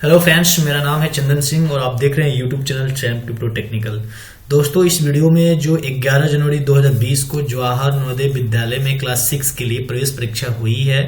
Hello friends, मेरा नाम है चंदन सिंह और आप देख रहे हैं YouTube channel JNV pro technical. दोस्तों, इस वीडियो में जो 11 जनवरी 2020 को जवाहर नवोदय विद्यालय में क्लास 6 के लिए प्रवेश परीक्षा हुई है,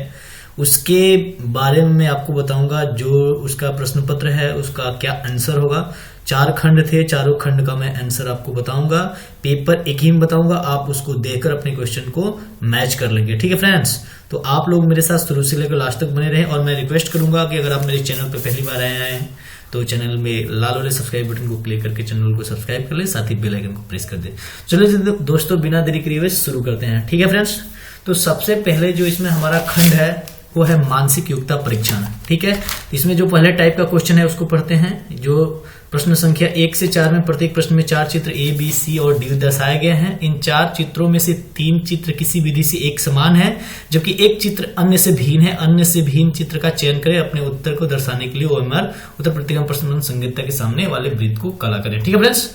उसके बारे में मैं आपको बताऊंगा। जो उसका प्रश्न पत्र है उसका क्या आंसर होगा। 4 खंड थे, चारों खंड का मैं आंसर आपको बताऊंगा। पेपर एक ही में बताऊंगा, आप उसको देखकर अपने क्वेश्चन को मैच कर लेंगे। ठीक है फ्रेंड्स, तो आप लोग मेरे साथ शुरू से लेकर लास्ट तक बने रहें और मैं रिक्वेस्ट करूंगा कि अगर आप मेरे चैनल पर पहली बार आए हैं तो चैनल में लाल वाले सब्सक्राइब बटन को क्लिक करके चैनल को सब्सक्राइब कर ले, साथ ही बेल आइकन को प्रेस कर दे। चलो दोस्तों, बिना देरी किए हुए शुरू करते हैं। ठीक है फ्रेंड्स, तो सबसे पहले जो इसमें हमारा खंड है वो है मानसिक योग्यता परीक्षण। ठीक है, इसमें जो पहले टाइप का क्वेश्चन है उसको पढ़ते हैं। जो प्रश्न संख्या 1 से 4 में प्रत्येक प्रश्न में 4 चित्र A, B, C और D दर्शाए गए हैं। इन 4 चित्रों में से 3 चित्र किसी विधि से एक समान है, जबकि एक चित्र अन्य से भिन्न है। अन्य से भिन्न चित्र का चयन करें। अपने उत्तर को दर्शाने के लिए OMR उत्तर प्रतिगम प्रश्न संहिता के सामने वाले वृत्त को काला करें। ठीक है फ्रेंड्स,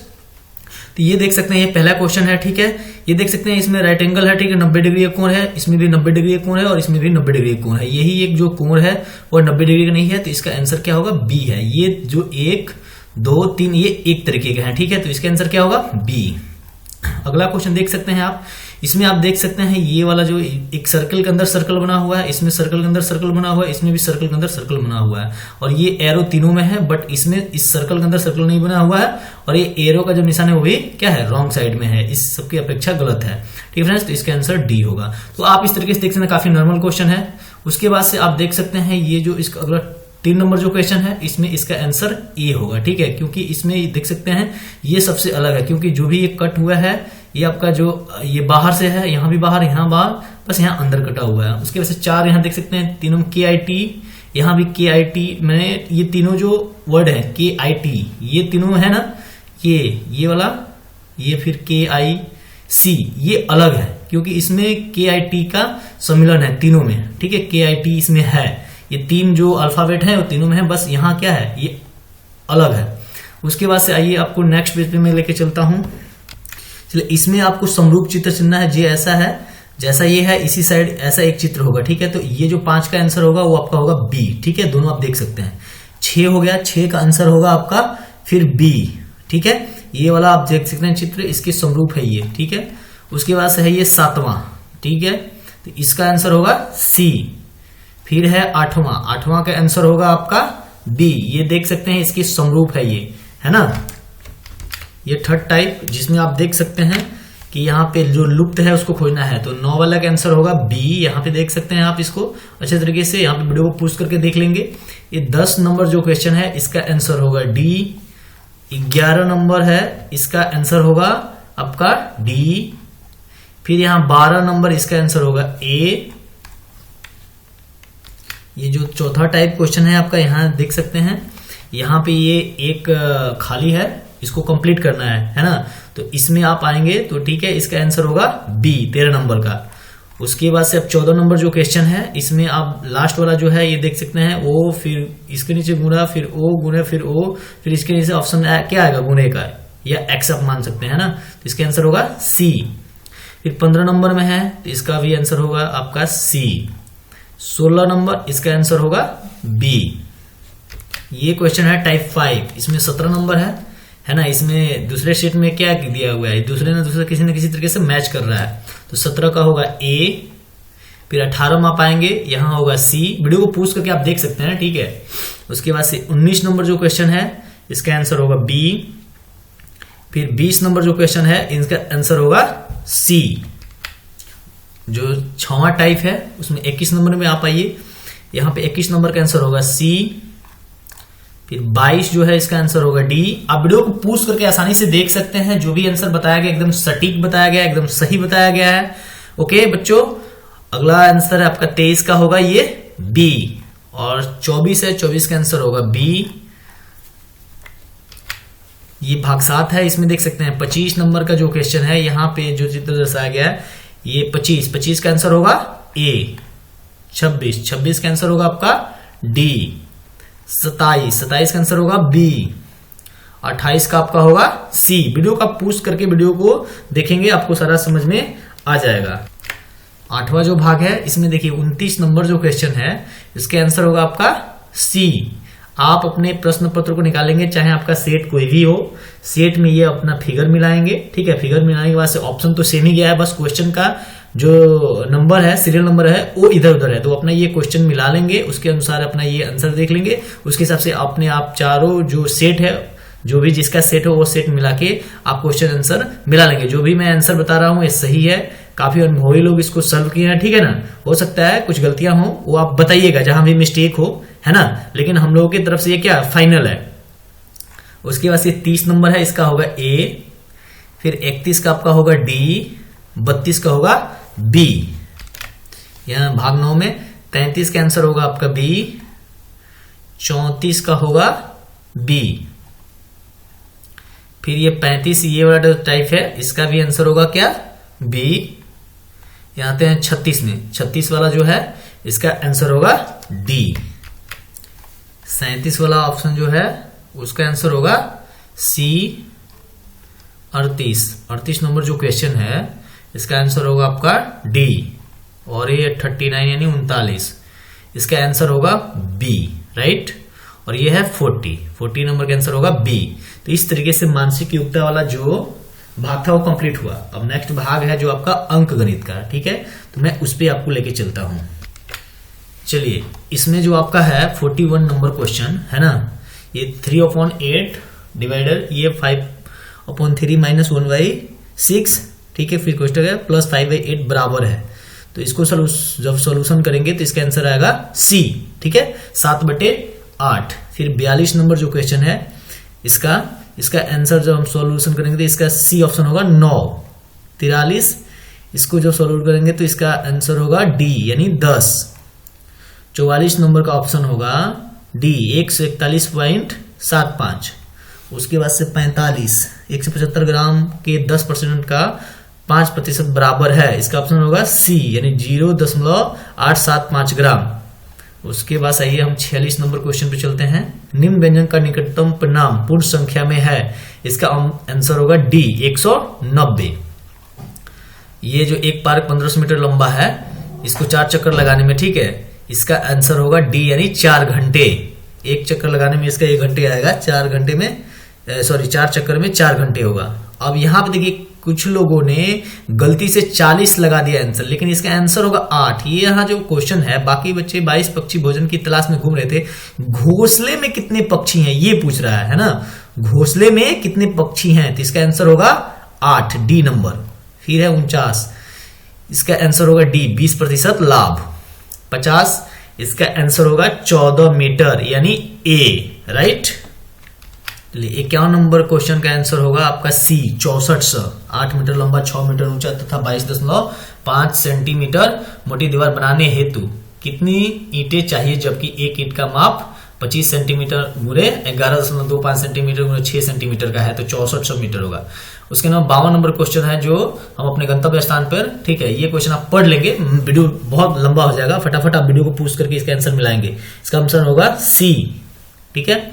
तो ये देख सकते हैं, ये पहला क्वेश्चन है। ठीक है, ये देख सकते हैं इसमें राइट एंगल है। ठीक है, 90 डिग्री कोण है, इसमें भी 90 डिग्री कोण है और इसमें भी 90 डिग्री कोण है। यही एक जो कोण है वो 90 डिग्री का नहीं है, तो इसका आंसर क्या होगा? बी है। ये जो 1, 2, 3 ये एक तरीके के हैं। ठीक है, तो इसका आंसर क्या होगा? बी। अगला क्वेश्चन देख सकते हैं आप। इसमें आप देख सकते हैं ये वाला जो एक सर्कल के अंदर सर्कल बना हुआ है, इसमें सर्कल के अंदर सर्कल बना हुआ है, इसमें भी सर्कल के अंदर सर्कल बना हुआ है और ये एरो तीनों में है, बट इसमें इस सर्कल के अंदर सर्कल नहीं बना हुआ है और ये एरो का जो निशान है वो भी क्या है? रॉन्ग साइड में है। इस सबकी अपेक्षा गलत है। ठीक है फ्रेंड्स, तो इसका आंसर डी होगा। तो आप इस तरीके से देख सकते हैं, काफी नॉर्मल क्वेश्चन है। उसके बाद से आप देख सकते हैं ये जो इसका अगला 3 नंबर जो क्वेश्चन है, इसमें इसका आंसर ए होगा। ठीक है, क्योंकि इसमें देख सकते हैं ये सबसे अलग है, क्योंकि जो भी ये कट हुआ है ये आपका जो ये बाहर से है, यहाँ भी बाहर, यहाँ बाहर, बस यहाँ अंदर कटा हुआ है। उसके वजह से 4 यहाँ देख सकते हैं, तीनों में KIT, यहाँ भी KIT। मैंने ये तीनों जो वर्ड है KIT, ये तीनों है ना, ये वाला, ये फिर KIC, ये अलग है क्योंकि इसमें KIT का सम्मिलन है तीनों में। ठीक है, KIT इसमें है, ये 3 जो अल्फाबेट है वो तीनों में है, बस यहाँ क्या है? ये अलग है। उसके बाद से आइए आपको नेक्स्ट पेज पे मैं लेके चलता हूं। चलिए, इसमें आपको समरूप चित्र चुनना है। जे ऐसा है, जैसा ये है इसी साइड ऐसा एक चित्र होगा। ठीक है, तो ये जो 5 का आंसर होगा वो आपका होगा बी। ठीक है, दोनों आप देख सकते हैं। 6 हो गया, 6 का आंसर होगा आपका फिर बी। ठीक है, ये वाला आप देख सकते हैं चित्र, इसके समरूप है ये। ठीक है, उसके बाद से है ये 7वां। ठीक है, तो इसका आंसर होगा सी। फिर है 8वां का आंसर होगा आपका बी। ये देख सकते हैं इसके समरूप है, ये है ना। ये थर्ड टाइप जिसमें आप देख सकते हैं कि यहाँ पे जो लुप्त है उसको खोजना है, तो 9 वाला का आंसर होगा बी। यहाँ पे देख सकते हैं आप इसको अच्छे तरीके से, यहाँ पे वीडियो को पूछ करके देख लेंगे। ये 10 नंबर जो क्वेश्चन है इसका आंसर होगा डी। 11 नंबर है, इसका आंसर होगा आपका डी। फिर यहाँ 12 नंबर, इसका आंसर होगा ए। ये जो चौथा टाइप क्वेश्चन है आपका, यहाँ देख सकते हैं, यहाँ पे ये एक खाली है, इसको कंप्लीट करना है ना, तो इसमें आप आएंगे तो ठीक है, इसका आंसर होगा बी 13 नंबर का। उसके बाद से अब 14 नंबर जो क्वेश्चन है, इसमें आप लास्ट वाला जो है ये देख सकते हैं ओ, फिर इसके नीचे गुना, फिर ओ गुना, फिर ओ, फिर इसके नीचे ऑप्शन क्या आएगा? गुने का या एक्स आप मान सकते हैं ना, तो इसका आंसर होगा सी। फिर 15 नंबर में है तो इसका भी आंसर होगा आपका सी। 16 नंबर, इसका आंसर होगा बी। ये क्वेश्चन है टाइप 5, इसमें 17 नंबर है ना। इसमें दूसरे शीट में क्या दिया हुआ है? दूसरे ना दूसरे किसी न किसी तरीके से मैच कर रहा है, तो 17 का होगा ए। फिर 18 में आप आएंगे, यहाँ होगा सी। वीडियो को पूछ करके आप देख सकते हैं। ठीक है, उसके बाद से 19 नंबर जो क्वेश्चन है इसका आंसर होगा बी। फिर 20 नंबर जो क्वेश्चन है इसका आंसर होगा सी। जो 6वां टाइप है उसमें 21 नंबर में आप आइए, यहाँ पे 21 नंबर का आंसर होगा सी। फिर 22 जो है इसका आंसर होगा डी। आप वीडियो को पूछ करके आसानी से देख सकते हैं, जो भी आंसर बताया गया एकदम सटीक बताया गया, एकदम सही बताया गया है। ओके बच्चों, अगला आंसर है आपका 23 का होगा ये बी, और 24 है, 24 का आंसर होगा बी। ये भाग 7 है, इसमें देख सकते हैं 25 नंबर का जो क्वेश्चन है, यहाँ पे जो चित्र दर्शाया गया है ये 25 का आंसर होगा ए। 26 का आंसर होगा आपका डी। 27 का आंसर होगा बी। 28 का आपका होगा सी। वीडियो का पूछ करके वीडियो को देखेंगे, आपको सारा समझ में आ जाएगा। 8वां जो भाग है इसमें देखिए 29 नंबर जो क्वेश्चन है इसके आंसर होगा आपका सी। आप अपने प्रश्न पत्र को निकालेंगे, चाहे आपका सेट कोई भी हो, सेट में ये अपना फिगर मिलाएंगे, ठीक है। फिगर मिलाने के बाद से ऑप्शन तो सेम ही गया है, बस क्वेश्चन का जो नंबर है, सीरियल नंबर है, वो इधर उधर है। तो अपना ये क्वेश्चन मिला लेंगे, उसके अनुसार अपना ये आंसर देख लेंगे, उसके हिसाब से अपने आप चारों जो सेट है, जो भी जिसका सेट हो वो सेट मिला के आप क्वेश्चन आंसर मिला लेंगे। जो भी मैं आंसर बता रहा हूँ ये सही है, काफी अनुभवी लोग इसको सॉल्व किए हैं, ठीक है ना। हो सकता है कुछ गलतियां हो, वो आप बताइएगा जहां भी मिस्टेक हो, है ना। लेकिन हम लोगों की तरफ से ये क्या फाइनल है। उसके बाद ये 30 नंबर है, इसका होगा ए, फिर 31 का आपका होगा डी, 32 का होगा बी। यहां भाग 9 में 33 का आंसर होगा आपका बी, 34 का होगा बी, फिर ये 35 ये वाला टाइप है, इसका भी आंसर होगा क्या बी। यहां आते हैं 36 में, 36 वाला जो है इसका आंसर होगा डी। 37 वाला ऑप्शन जो है उसका आंसर होगा सी। 38 नंबर जो क्वेश्चन है इसका आंसर होगा आपका डी। और ये 39 यानी 39, इसका आंसर होगा बी, राइट। और ये है 40 नंबर का आंसर होगा बी। तो इस तरीके से मानसिक योग्यता वाला जो भाग था वो कंप्लीट हुआ। अब नेक्स्ट भाग है जो आपका अंक गणित का, ठीक है। तो मैं उस पर आपको लेके चलता हूं। चलिए, इसमें जो आपका है 41 नंबर क्वेश्चन है ना, ये 3/8 डिवाइडर, ये 5/3 - 1/6, ठीक है। फिर क्वेश्चन है प्लस 5/8 बराबर है। तो इसको जब सोल्यूशन करेंगे तो इसका आंसर आएगा सी, ठीक है, 7/8। फिर 42 नंबर जो क्वेश्चन है इसका आंसर जब हम सॉल्यूशन करेंगे तो इसका सी ऑप्शन होगा 9। 43 इसको जब सॉल्व करेंगे तो इसका आंसर होगा डी यानी 10। 44 नंबर का ऑप्शन होगा डी 141.75। उसके बाद से 45 175 ग्राम के 10% का 5% बराबर है, इसका ऑप्शन होगा सी यानी 0.875 ग्राम। उसके बाद आइए हम 46 नंबर क्वेश्चन पे चलते हैं। निम्न व्यंजन का निकटतम परिणाम पूर्ण संख्या में है, इसका आंसर होगा डी 190। ये जो एक पार्क 1500 मीटर लंबा है, इसको 4 चक्कर लगाने में, ठीक है, इसका आंसर होगा डी यानी 4 घंटे। एक चक्कर लगाने में इसका 1 घंटे आएगा, 4 घंटे में 4 चक्कर में 4 घंटे होगा। अब यहाँ पे देखिए कुछ लोगों ने गलती से 40 लगा दिया आंसर, लेकिन इसका आंसर होगा 8। ये यहाँ जो क्वेश्चन है, बाकी बच्चे 22 पक्षी भोजन की तलाश में घूम रहे थे, घोंसले में कितने पक्षी हैं ये पूछ रहा है ना, घोंसले में कितने पक्षी हैं, तो इसका आंसर होगा 8, डी नंबर। फिर है 49, इसका आंसर होगा डी 20% लाभ। 50 इसका आंसर होगा 14 मीटर यानी ए, राइट। 51 नंबर क्वेश्चन का आंसर होगा आपका सी 6400। 8 मीटर लंबा, 6 मीटर ऊंचा तथा 22.5 सेंटीमीटर मोटी दीवार बनाने हेतु कितनी ईंटें चाहिए, जबकि एक ईंट का माप 25 सेंटीमीटर गुणे 11.25 सेंटीमीटर गुणे 6 सेंटीमीटर का है, तो 6400 मीटर होगा। उसके अलावा 52 नंबर क्वेश्चन है जो हम अपने गंतव्य स्थान पर, ठीक है, ये क्वेश्चन आप पढ़ लेंगे, वीडियो बहुत लंबा हो जाएगा, फटाफट आप वीडियो को पूछ करके इसका आंसर मिलाएंगे। इसका आंसर होगा सी, ठीक है।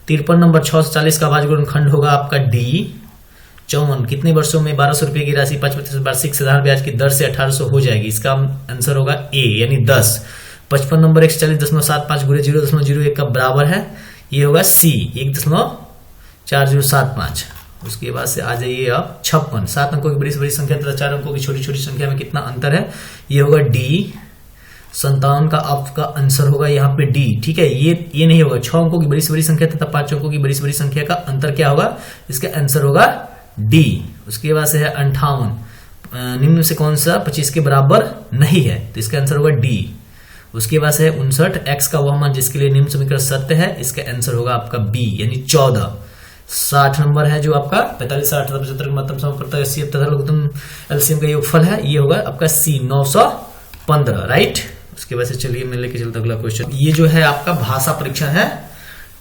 53 नंबर 6 से 40 का भाज्य गुणनखंड होगा आपका डी। 54 कितने वर्षों में 1200 रुपए की राशि 5% वार्षिक साधारण ब्याज की दर से 1800 हो जाएगी, इसका आंसर होगा ए यानी 10। 55 नंबर 140.75 गुणे 0.01 का बराबर है, ये होगा सी 1.4075। उसके बाद से आ जाइए आप 56, 7 अंकों की बड़ी से बड़ी संख्या तथा 4 अंकों की छोटी छोटी संख्या में कितना अंतर है, ये होगा डी। 57 का आपका आंसर होगा यहाँ पे डी, ठीक है। ये नहीं होगा, 6 अंकों की बड़ी से बड़ी संख्या तथा 5 अंकों की बड़ी से बड़ी संख्या का अंतर क्या होगा, इसका आंसर होगा डी। उसके बाद से है 58, निम्न में से कौन सा 25 के बराबर नहीं है, तो इसका आंसर होगा डी। उसके बाद है 59, एक्स का वह मान जिसके लिए निम्न समीकरण सत्य है, इसका आंसर होगा आपका बी यानी 14। 60 नंबर है जो आपका 45, 60 तथा 75 का महत्तम समापवर्तक एचसीएफ तथा लघुत्तम एलसीएम का योगफल है, ये होगा आपका सी 915, राइट। उसके बाद से चलिए मैं लेके चलता अगला क्वेश्चन। ये जो है आपका भाषा परीक्षा है,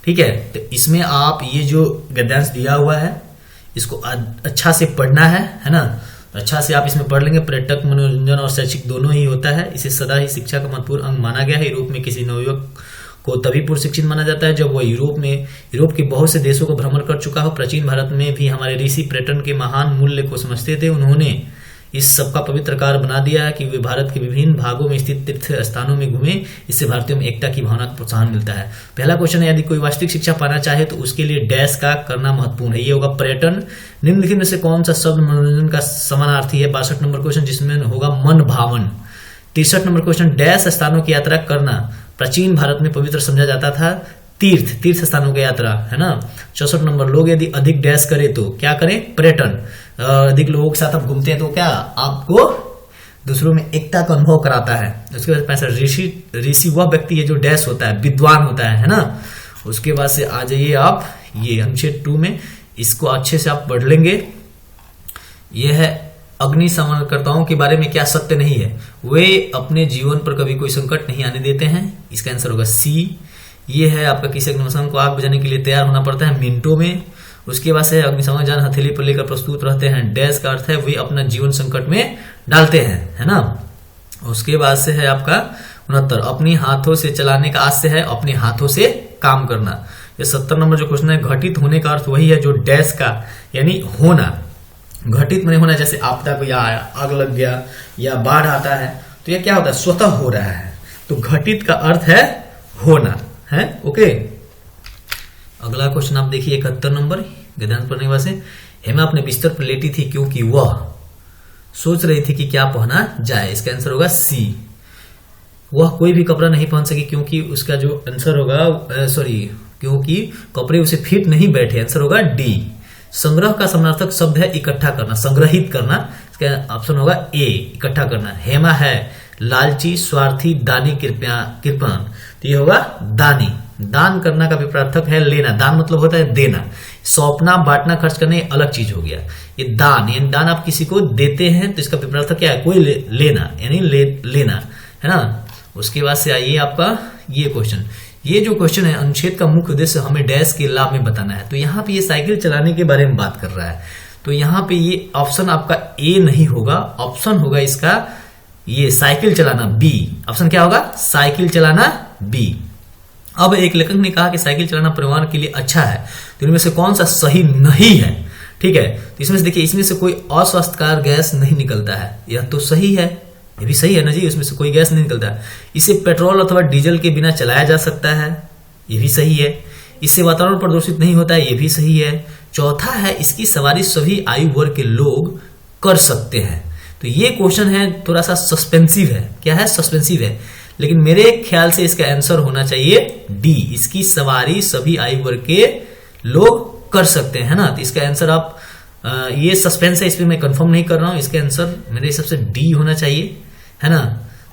ठीक है। तो इसमें आप ये जो गद्यांश दिया हुआ है इसको अच्छा से पढ़ना है ना। अच्छा से आप इसमें पढ़ लेंगे। पर्यटक, मनोरंजन और शैक्षिक दोनों ही होता है। इसे सदा ही शिक्षा का महत्वपूर्ण अंग माना गया है। यूरोप में किसी नवयुवक को तभी पूर्व शिक्षित माना जाता है जब वह यूरोप के बहुत से देशों को भ्रमण कर चुका हो। प्राचीन भारत में भी हमारे ऋषि पर्यटन के महान मूल्य को समझते थे। उन्होंने इस सबका पवित्र कार्य बना दिया है कि वे भारत के विभिन्न भागों में स्थित तीर्थ स्थानों में घूमे। इससे भारतीयों में एकता की भावना को प्रोत्साहन मिलता है। पहला क्वेश्चन है, यदि कोई वास्तविक शिक्षा पाना चाहे तो उसके लिए डैश का करना महत्वपूर्ण है। ये होगा पर्यटन। निम्नलिखित में से कौन सा शब्द मनोरंजन का समानार्थी है? 62 नंबर क्वेश्चन, जिसमें होगा मन भावन। 63 नंबर क्वेश्चन, डैश स्थानों की यात्रा करना प्राचीन भारत में पवित्र समझा जाता था। तीर्थ स्थानों की यात्रा, है ना। 64 नंबर, लोग यदि अधिक डैश करें तो क्या करें? पर्यटन। अधिक लोगों के साथ आप घूमते हैं तो क्या आपको दूसरों में एकता का अनुभव कराता है। उसके बाद पैसा ऋषि वह व्यक्ति है जो डैश होता है, विद्वान होता है ना। उसके बाद से आ जाइए आप ये अनुच्छेद 2 में, इसको अच्छे से आप पढ़ लेंगे। यह है अग्नि शमनकर्ताओं के बारे में क्या सत्य नहीं है? वे अपने जीवन पर कभी कोई संकट नहीं आने देते हैं। इसका आंसर होगा सी। ये है आपका किसी अग्निशमन को आग बुझाने के लिए तैयार होना पड़ता है मिनटों में। उसके बाद से अग्निशमन जान हथेली पर लेकर प्रस्तुत रहते हैं। डैश का अर्थ है वे अपना जीवन संकट में डालते हैं, है ना। उसके बाद से है आपका 69, अपनी हाथों से चलाने का आज से है अपने हाथों से काम करना। ये 70 नंबर जो क्वेश्चन है, घटित होने का अर्थ वही है जो डैश का यानी होना। घटित में होना, जैसे आपदा को या आग लग गया या बाढ़ आता है तो यह क्या होता है? स्वतः हो रहा है। तो घटित का अर्थ है होना, है। ओके, अगला क्वेश्चन आप देखिए 71 नंबर, गद्यांश पढ़ने के बाद से, हेमा अपने बिस्तर पर लेटी थी क्योंकि वह सोच रही थी कि क्या पहना जाए। इसका आंसर होगा सी। वह कोई भी कपड़ा नहीं पहन सकी क्योंकि उसका जो आंसर होगा क्योंकि कपड़े उसे फिट नहीं बैठे। आंसर होगा डी। संग्रह का समानार्थक शब्द है इकट्ठा करना, संग्रहित करना। इसका ऑप्शन होगा ए, इकट्ठा करना। हेमा है लालची, स्वार्थी, दानी, कृपण। तो ये होगा दानी। दान करना का विपरीतार्थक है लेना। दान मतलब होता है देना। सौंपना, बांटना, खर्च करना ये अलग चीज हो गया। ये दान यानी दान आप किसी को देते हैं तो इसका विपरीतार्थक क्या है? कोई लेना यानी लेना, है ना। उसके बाद से आइए आपका ये क्वेश्चन। ये जो क्वेश्चन है, अनुच्छेद का मुख्य उद्देश्य हमें डैश के लाभ में बताना है। तो यहाँ पे ये साइकिल चलाने के बारे में बात कर रहा है। तो यहाँ पे ये ऑप्शन आपका ए नहीं होगा, ऑप्शन होगा इसका ये साइकिल चलाना, बी। ऑप्शन क्या होगा? साइकिल चलाना, बी। अब एक लेखक ने कहा कि साइकिल चलाना परिवार के लिए अच्छा है, तो इनमें से कौन सा सही नहीं है? ठीक है, तो इसमें से देखिए, इसमें से कोई अस्वास्थ्यकर गैस नहीं निकलता है, यह तो सही है। ये भी सही है ना जी, इसमें से कोई गैस नहीं निकलता है। इसे पेट्रोल अथवा डीजल के बिना चलाया जा सकता है, ये भी सही है। इससे वातावरण प्रदूषित नहीं होता है, ये भी सही है। चौथा है, इसकी सवारी सभी आयु वर्ग के लोग कर सकते हैं। तो ये क्वेश्चन है थोड़ा सा सस्पेंसिव है। क्या है? सस्पेंसिव है। लेकिन मेरे ख्याल से इसका आंसर होना चाहिए डी, इसकी सवारी सभी आयु वर्ग के लोग कर सकते हैं, है ना। तो इसका आंसर आप ये सस्पेंस है, इस पे मैं कंफर्म नहीं कर रहा हूं। इसका आंसर मेरे हिसाब से डी होना चाहिए, है ना।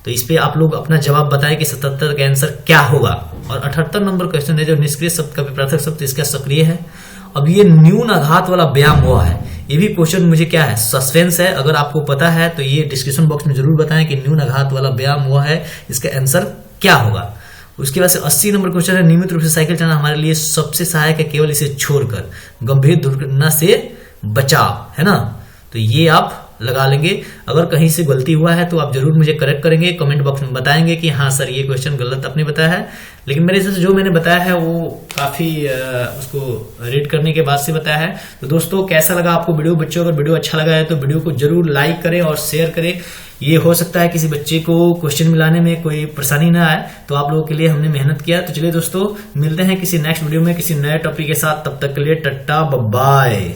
तो इस पे आप लोग अपना जवाब बताएं कि 77 का आंसर क्या होगा। और 78 नंबर क्वेश्चन है, जो निष्क्रिय शब्द का विपरीतार्थक शब्द इसका सक्रिय है। अब ये न्यून आघात वाला व्यायाम हुआ है, ये भी क्वेश्चन मुझे क्या है? सस्पेंस है। अगर आपको पता है तो ये डिस्क्रिप्शन बॉक्स में जरूर बताएं कि न्यून आघात वाला व्यायाम हुआ है, इसका आंसर क्या होगा। उसके बाद से 80 नंबर क्वेश्चन है, नियमित रूप से साइकिल चलाना हमारे लिए सबसे सहायक है, केवल इसे छोड़कर गंभीर दुर्घटना से बचाव, है ना। तो ये आप लगा लेंगे। अगर कहीं से गलती हुआ है तो आप जरूर मुझे करेक्ट करेंगे, कमेंट बॉक्स में बताएंगे कि हाँ सर ये क्वेश्चन गलत आपने बताया है। लेकिन मेरे हिसाब से जो मैंने बताया है वो काफी उसको रीड करने के बाद से बताया है। तो दोस्तों, कैसा लगा आपको वीडियो? बच्चों, अगर वीडियो अच्छा लगा है तो वीडियो को जरूर लाइक करें और शेयर करें। ये हो सकता है किसी बच्चे को क्वेश्चन मिलाने में कोई परेशानी ना आए, तो आप लोगों के लिए हमने मेहनत किया। तो चलिए दोस्तों, मिलते हैं किसी नेक्स्ट वीडियो में किसी नए टॉपिक के साथ। तब तक के लिए टट्टा बाय।